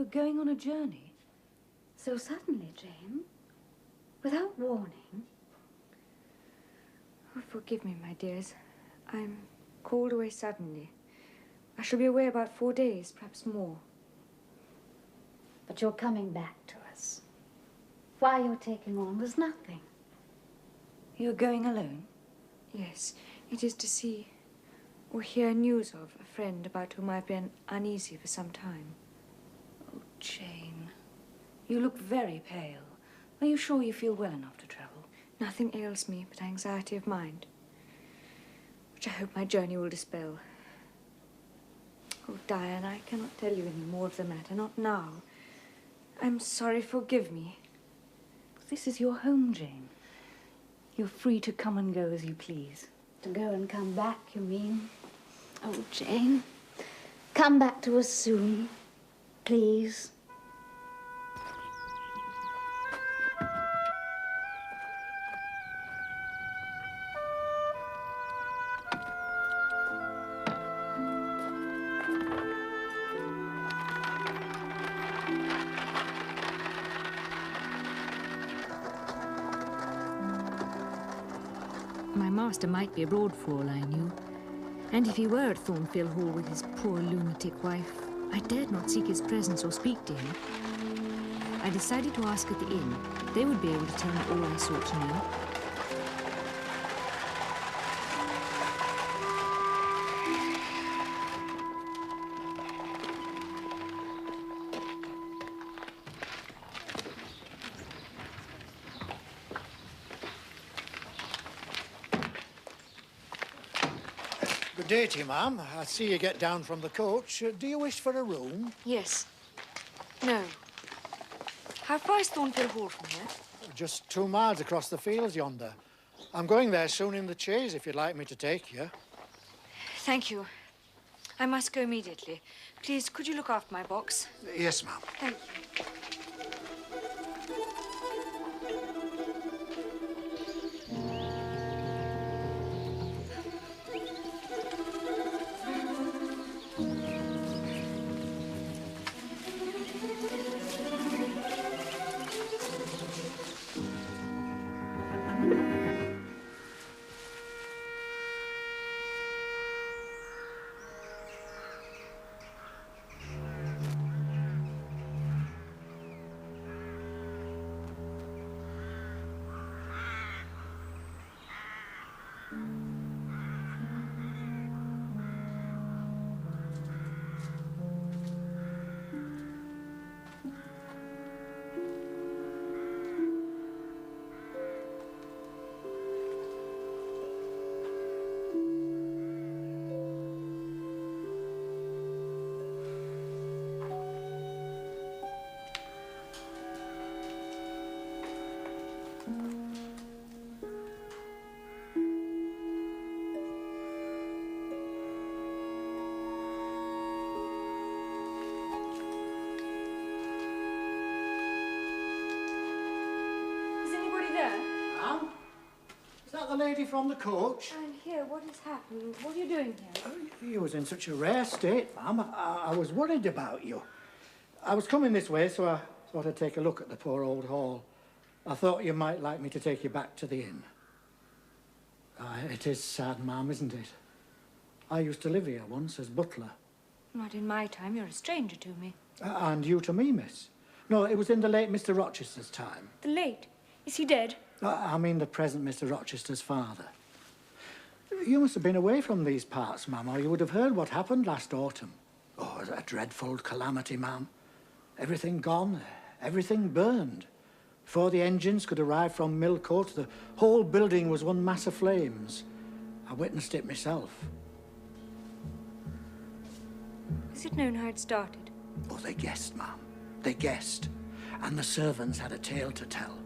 You're going on a journey? So suddenly, Jane? Without warning? Oh, forgive me, my dears. I'm called away suddenly. I shall be away about 4 days, perhaps more. But you're coming back to us. Why you're taking on was nothing. You're going alone? Yes, it is to see or hear news of a friend about whom I've been uneasy for some time. Oh, Jane, you look very pale. Are you sure you feel well enough to travel? Nothing ails me but anxiety of mind, which I hope my journey will dispel. Oh, Diane, I cannot tell you any more of the matter, not now. I'm sorry, forgive me. This is your home, Jane. You're free to come and go as you please. To go and come back, you mean? Oh, Jane, come back to us soon, please. My master might be abroad for all I knew. And if he were at Thornfield Hall with his poor lunatic wife, I dared not seek his presence or speak to him. I decided to ask at the inn. They would be able to tell me all I sought to know. Good day to you, ma'am. I see you get down from the coach. Do you wish for a room? Yes. No. How far is Thornfield Hall from here? Just 2 miles across the fields yonder. I'm going there soon in the chaise, if you'd like me to take you. Thank you. I must go immediately. Please, could you look after my box? Yes, ma'am. Thank you. The lady from the coach? I'm here. What has happened? What are you doing here? You was in such a rare state, ma'am. I was worried about you. I was coming this way, so I thought I'd take a look at the poor old hall. I thought you might like me to take you back to the inn. It is sad, ma'am, isn't it? I used to live here once as butler. Not in my time. You're a stranger to me. And you to me, miss. No, it was in the late Mr. Rochester's time. The late? Is he dead? I mean the present Mr. Rochester's father. You must have been away from these parts, ma'am, or you would have heard what happened last autumn. Oh, it was a dreadful calamity, ma'am. Everything gone, everything burned. Before the engines could arrive from Millcote, the whole building was one mass of flames. I witnessed it myself. Is it known how it started? Oh, they guessed, ma'am. They guessed. And the servants had a tale to tell.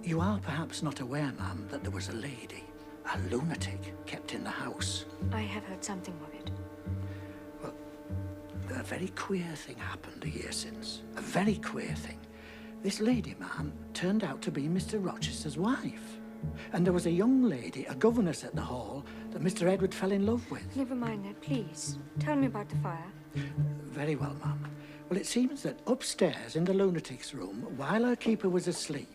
You are perhaps not aware, ma'am, that there was a lady, a lunatic, kept in the house. I have heard something of it. Well, a very queer thing happened a year since. A very queer thing. This lady, ma'am, turned out to be Mr. Rochester's wife. And there was a young lady, a governess at the hall, that Mr. Edward fell in love with. Never mind that, please. Tell me about the fire. Very well, ma'am. Well, it seems that upstairs in the lunatic's room, while her keeper was asleep,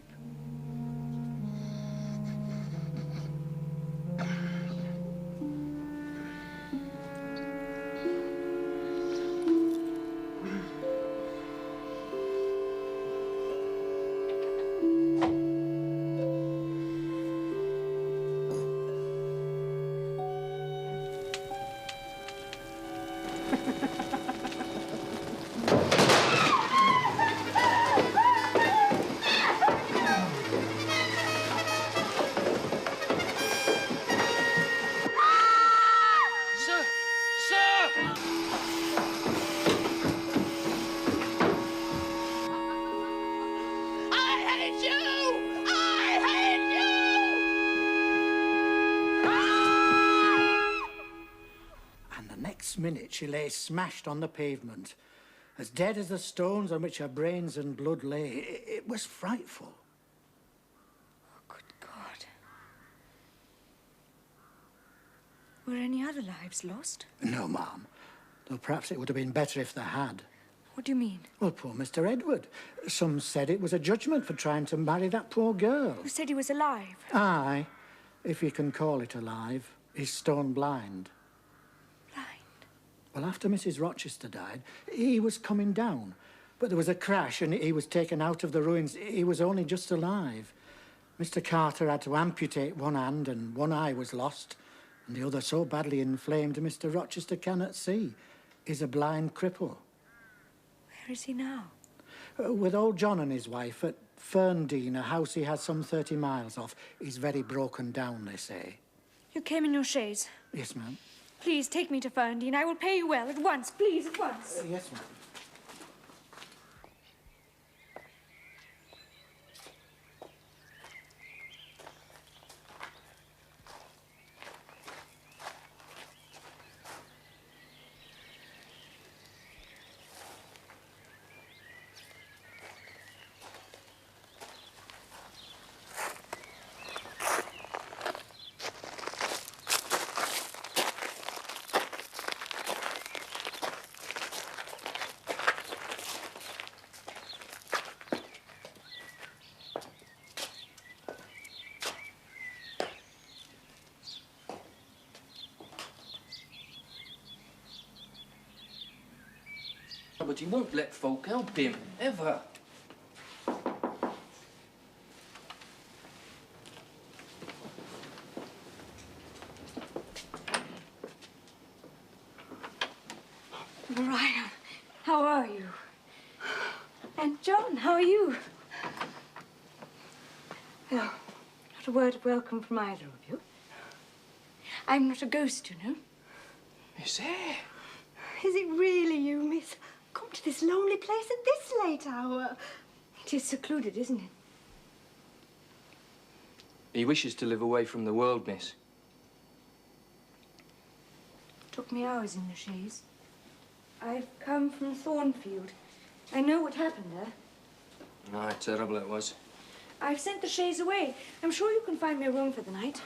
minute she lay smashed on the pavement, as dead as the stones on which her brains and blood lay. It was frightful. Oh, good God. Were any other lives lost? No, ma'am. Though perhaps it would have been better if there had. What do you mean? Well, poor Mr. Edward. Some said it was a judgment for trying to marry that poor girl. You said he was alive. Aye, if you can call it alive. He's stone blind. Well, after Mrs. Rochester died, he was coming down. But there was a crash and he was taken out of the ruins. He was only just alive. Mr. Carter had to amputate one hand and one eye was lost, and the other so badly inflamed Mr. Rochester cannot see. He's a blind cripple. Where is he now? With old John and his wife at Ferndean, a house he has some 30 miles off. He's very broken down, they say. You came in your chaise? Yes, ma'am. Please, take me to Ferndean. I will pay you well, at once, please, at once. Yes, ma'am. But he won't let folk help him, ever. Mariah, how are you? And John, how are you? Well, not a word of welcome from either of you. I'm not a ghost, you know. Miss Eyre. Is it really you, miss? Come to this lonely place at this late hour. It is secluded, isn't it? He wishes to live away from the world, miss. It took me hours in the chaise. I've come from Thornfield. I know what happened there. Aye, terrible it was. I've sent the chaise away. I'm sure you can find me a room for the night.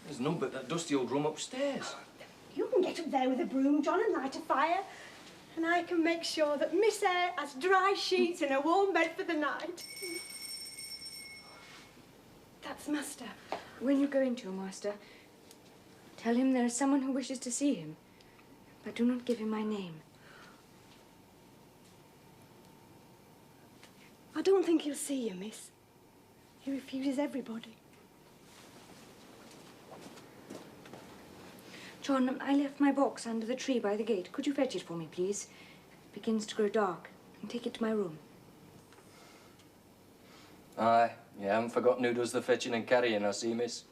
There's none but that dusty old room upstairs. You can get up there with a broom, John, and light a fire. And I can make sure that Miss Eyre has dry sheets and a warm bed for the night. That's Master. When you go into your master, tell him there is someone who wishes to see him. But do not give him my name. I don't think he'll see you, miss. He refuses everybody. John, I left my box under the tree by the gate. Could you fetch it for me, please? It begins to grow dark. And take it to my room. Aye, you haven't forgotten who does the fetching and carrying, I see, miss.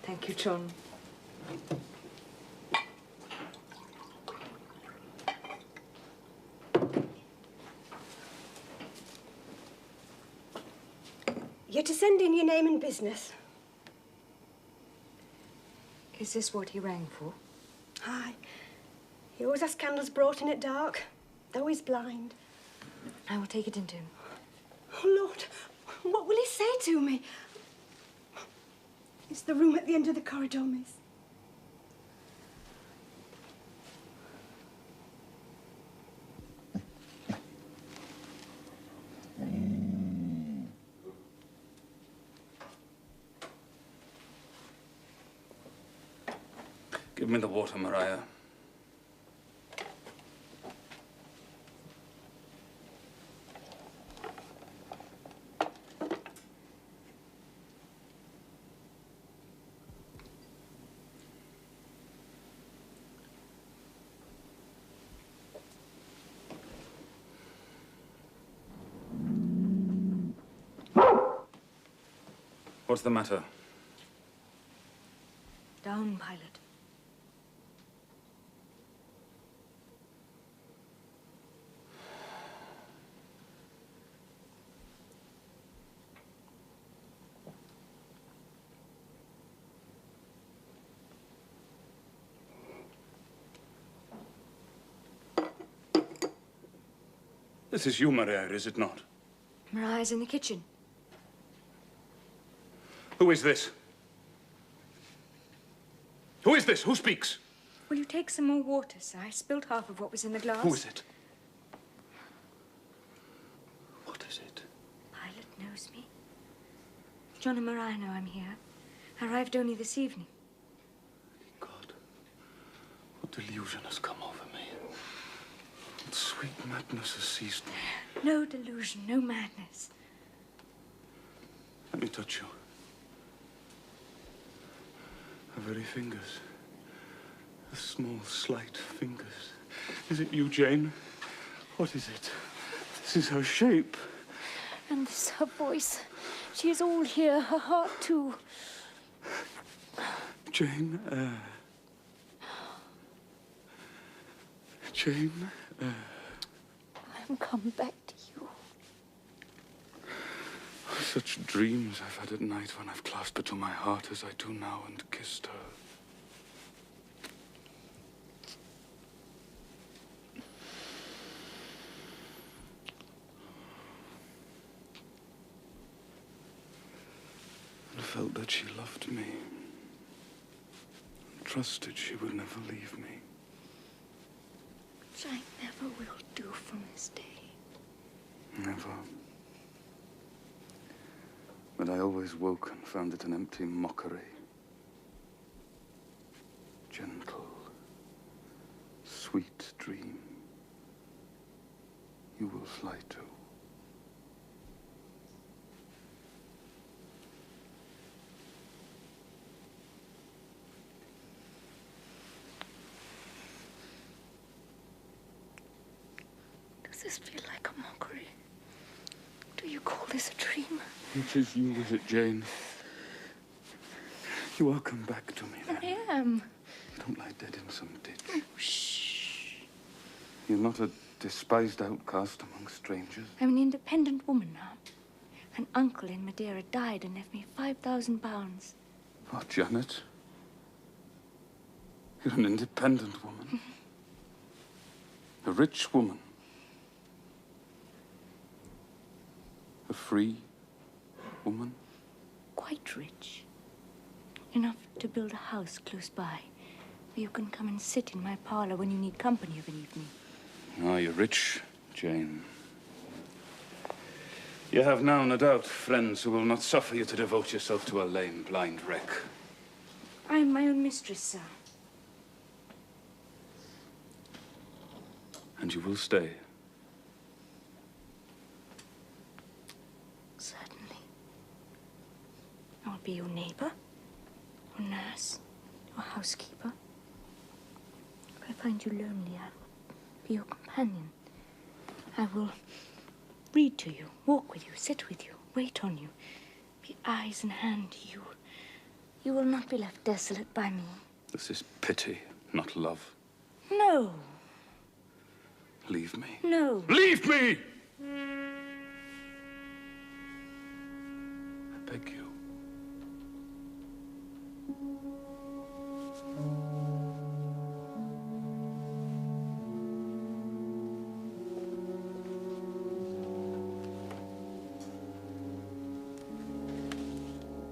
Thank you, John. You're to send in your name and business. Is this what he rang for? Aye. He always has candles brought in at dark, though he's blind. I will take it into him. Oh, Lord, what will he say to me? It's the room at the end of the corridor, miss. Give me the water, Maria. What's the matter? Down, pilot. This is you, Maria, is it not? Mariah's in the kitchen. Who is this? Who is this? Who speaks? Will you take some more water, sir? I spilled half of what was in the glass. Who is it? What is it? Pilot knows me. John and Mariah know I'm here. I arrived only this evening. God, what delusion has come over me? What sweet madness has seized me? No delusion, no madness. Let me touch you. Her very fingers. The small, slight fingers. Is it you, Jane? What is it? This is her shape. And this is her voice. She is all here, her heart too. Jane Eyre. Jane Eyre. I am come back to you. Such dreams I've had at night when I've clasped her to my heart as I do now and kissed her. And felt that she loved me. And trusted she would never leave me. Which I never will do from this day. Never. But I always woke and found it an empty mockery. Gentle, sweet dream. You will fly to. Does this feel like a mockery? Do you call this a dream? Which is you, is it, Jane? You are come back to me, then. I am. Don't lie dead in some ditch. Oh, shh. You're not a despised outcast among strangers. I'm an independent woman now. An uncle in Madeira died and left me £5,000. Oh, Janet. You're an independent woman. A rich woman. A free woman. Quite rich. Enough to build a house close by, where you can come and sit in my parlour when you need company of an evening. Ah, you're rich, Jane. You have now, no doubt, friends who will not suffer you to devote yourself to a lame, blind wreck. I am my own mistress, sir. And you will stay. Certainly. I will be your neighbour, your nurse, your housekeeper. If I find you lonely, I will be your companion. I will read to you, walk with you, sit with you, wait on you, be eyes and hand to you. You will not be left desolate by me. This is pity, not love. No. Leave me. No. Leave me! I beg you.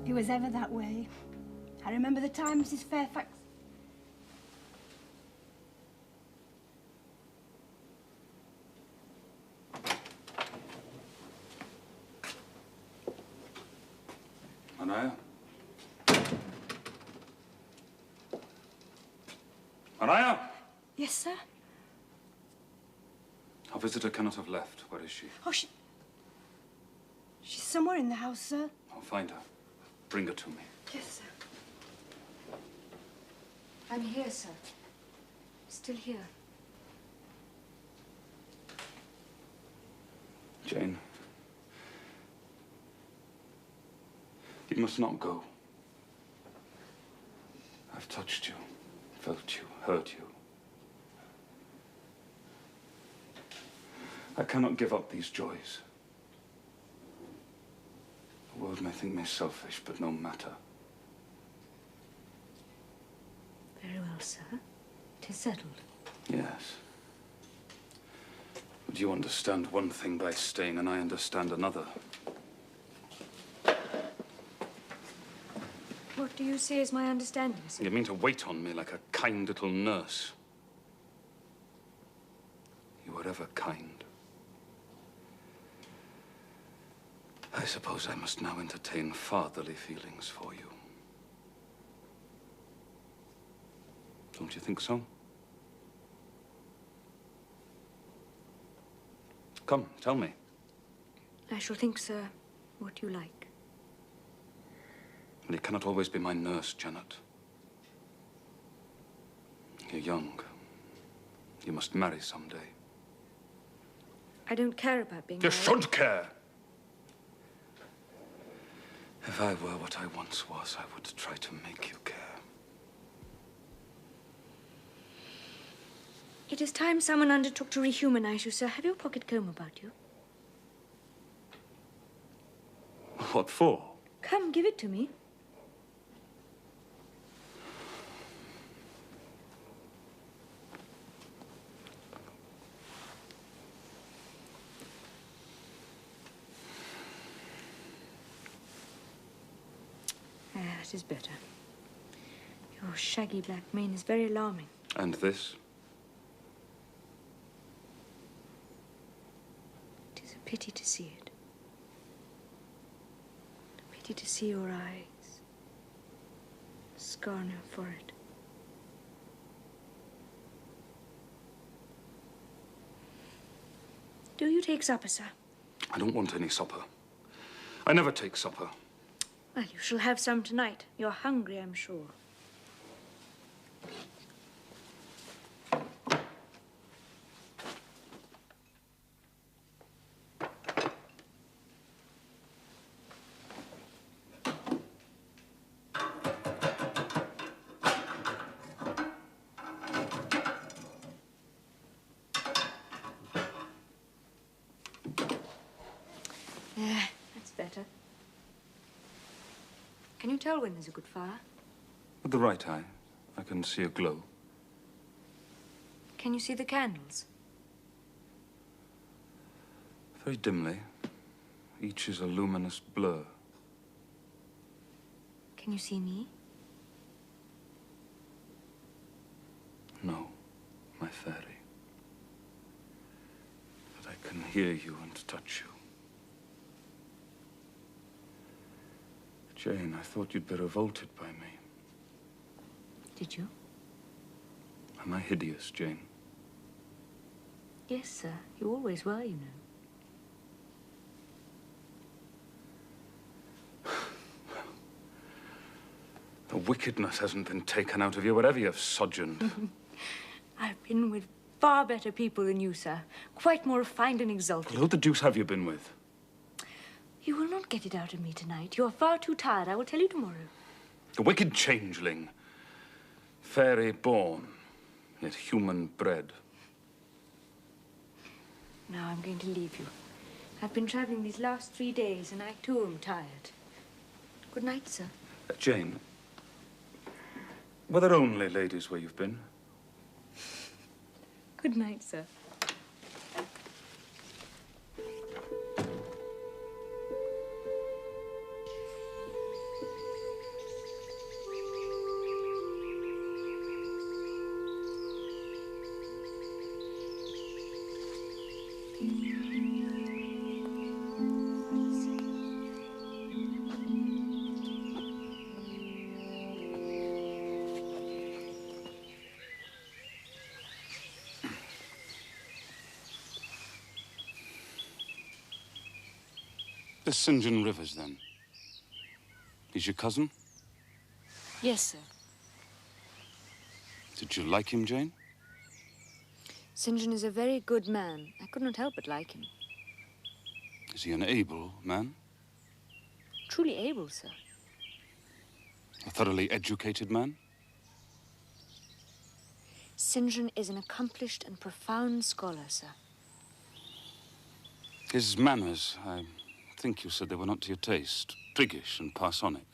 It was ever that way. I remember the time Mrs. Fairfax... Anaya? Maria! Yes, sir? Our visitor cannot have left. Where is she? Oh, she's somewhere in the house, sir. I'll find her. Bring her to me. Yes, sir. I'm here, sir. Still here. Jane. You must not go. I've touched you, felt you, hurt you. I cannot give up these joys. The world may think me selfish, but no matter. Very well, sir. It is settled. Yes. But you understand one thing by staying, and I understand another. What do you say is my understanding, sir? You mean to wait on me like a kind little nurse? You were ever kind. I suppose I must now entertain fatherly feelings for you. Don't you think so? Come, tell me. I shall think, sir, what you like. Well, you cannot always be my nurse, Janet. You're young. You must marry someday. I don't care about being You married. should care! If I were what I once was, I would try to make you care. It is time someone undertook to rehumanize you, sir. Have you a pocket comb about you? What for? Come, give it to me. That is better. Your shaggy black mane is very alarming. And this? It is a pity to see it. A pity to see your eyes. A scar on your forehead. Do you take supper, sir? I don't want any supper. I never take supper. Well, you shall have some tonight. You're hungry, I'm sure. Yeah, that's better. Can you tell when there's a good fire? With the right eye, I can see a glow. Can you see the candles? Very dimly. Each is a luminous blur. Can you see me? No, my fairy. But I can hear you and touch you. Jane, I thought you'd be revolted by me. Did you? Am I hideous, Jane? Yes, sir. You always were, you know. The wickedness hasn't been taken out of you, whatever you've sojourned. I've been with far better people than you, sir. Quite more refined and exalted. Well, who the deuce have you been with? You will not get it out of me tonight. You are far too tired. I will tell you tomorrow. A wicked changeling. Fairy born, yet human bred. Now I'm going to leave you. I've been traveling these last 3 days, and I too am tired. Good night, sir. Jane, were there only ladies where you've been? Good night, sir. This St. John Rivers, then. He's your cousin? Yes, sir. Did you like him, Jane? St. John is a very good man. I could not help but like him. Is he an able man? Truly able, sir. A thoroughly educated man? St. John is an accomplished and profound scholar, sir. His manners, I think you said they were not to your taste. Priggish and parsonic.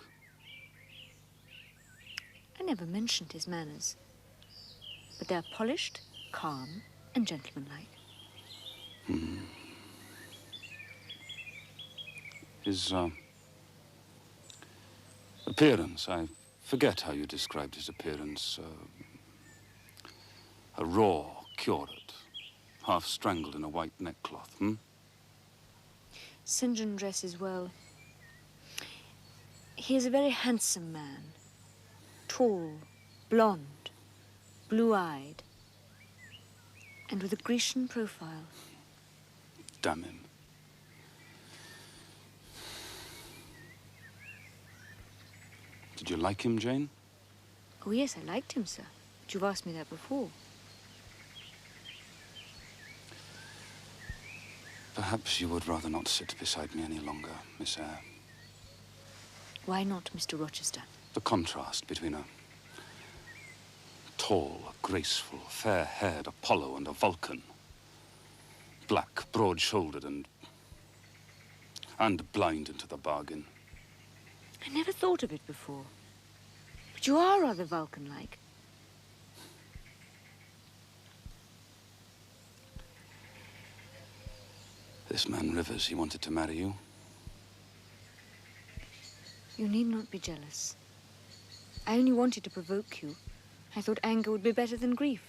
I never mentioned his manners. But they are polished, calm, and gentlemanlike. His, appearance, I forget how you described his appearance. A raw curate, half strangled in a white neckcloth, St. John dresses well. He is a very handsome man. Tall, blonde, blue-eyed, and with a Grecian profile. Damn him. Did you like him, Jane? Oh, yes, I liked him, sir. But you've asked me that before. Perhaps you would rather not sit beside me any longer, Miss Eyre. Why not, Mr. Rochester? The contrast between a tall, graceful, fair-haired Apollo and a Vulcan. Black, broad-shouldered and blind into the bargain. I never thought of it before. But you are rather Vulcan-like. This man Rivers, he wanted to marry you. You need not be jealous. I only wanted to provoke you. I thought anger would be better than grief.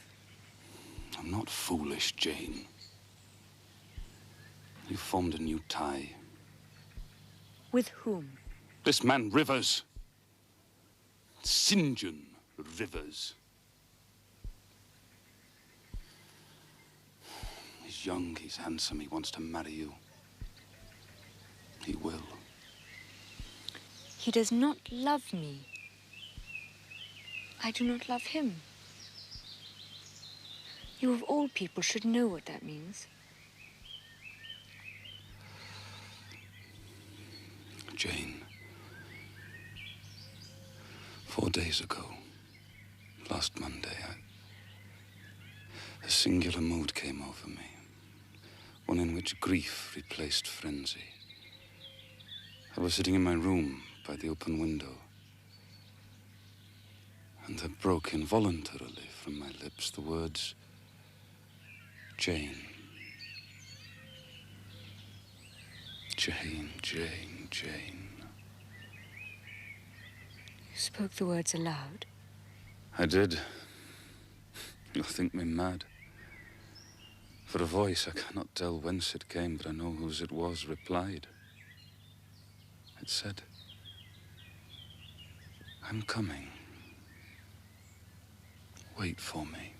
I'm not foolish, Jane. You formed a new tie. With whom? This man Rivers. St. John Rivers. He's young, he's handsome, he wants to marry you. He will. He does not love me. I do not love him. You of all people should know what that means. Jane, 4 days ago, last Monday, a singular mood came over me. One in which grief replaced frenzy. I was sitting in my room by the open window, and there broke involuntarily from my lips the words, Jane. Jane, Jane, Jane. You spoke the words aloud? I did. You'll think me mad. For a voice, I cannot tell whence it came, but I know whose it was, replied. It said, I'm coming. Wait for me.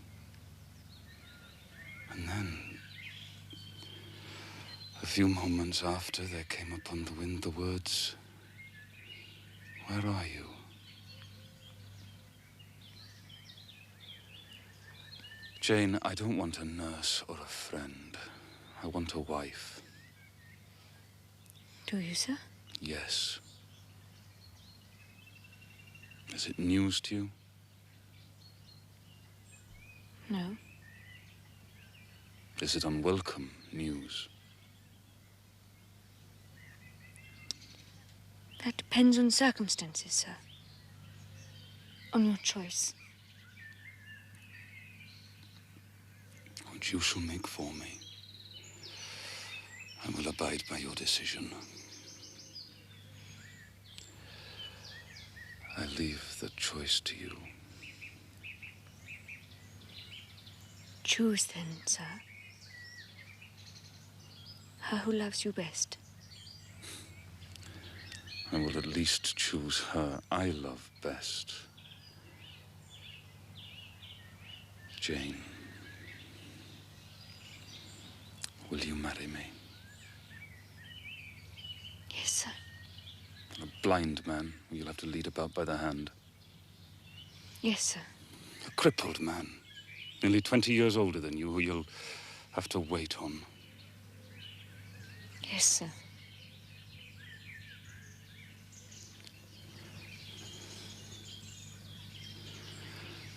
And then, a few moments after, there came upon the wind the words, where are you? Jane, I don't want a nurse or a friend. I want a wife. Do you, sir? Yes. Is it news to you? No. Is it unwelcome news? That depends on circumstances, sir. On your choice. Which you shall make for me. I will abide by your decision. I leave the choice to you. Choose then, sir. Her who loves you best. I will at least choose her I love best. Jane, will you marry me? blind man who you'll have to lead about by the hand. Yes, sir. A crippled man, nearly 20 years older than you, who you'll have to wait on. Yes, sir.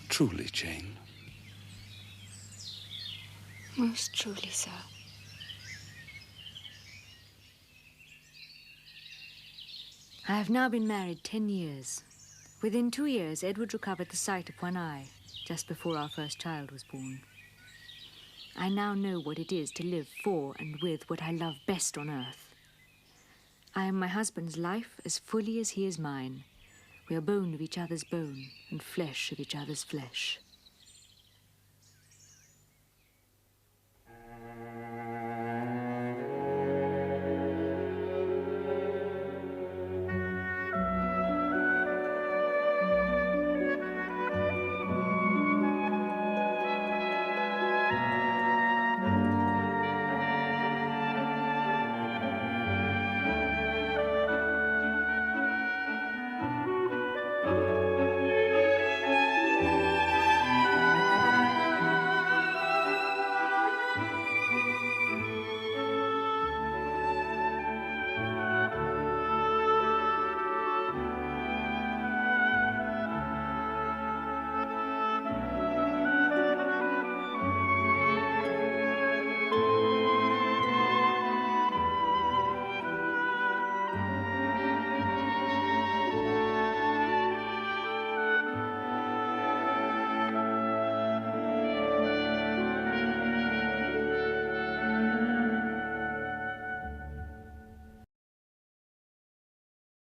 Truly, Jane. Most truly, sir. I have now been married 10 years. Within 2 years, Edward recovered the sight of one eye, just before our first child was born. I now know what it is to live for and with what I love best on earth. I am my husband's life as fully as he is mine. We are bone of each other's bone and flesh of each other's flesh.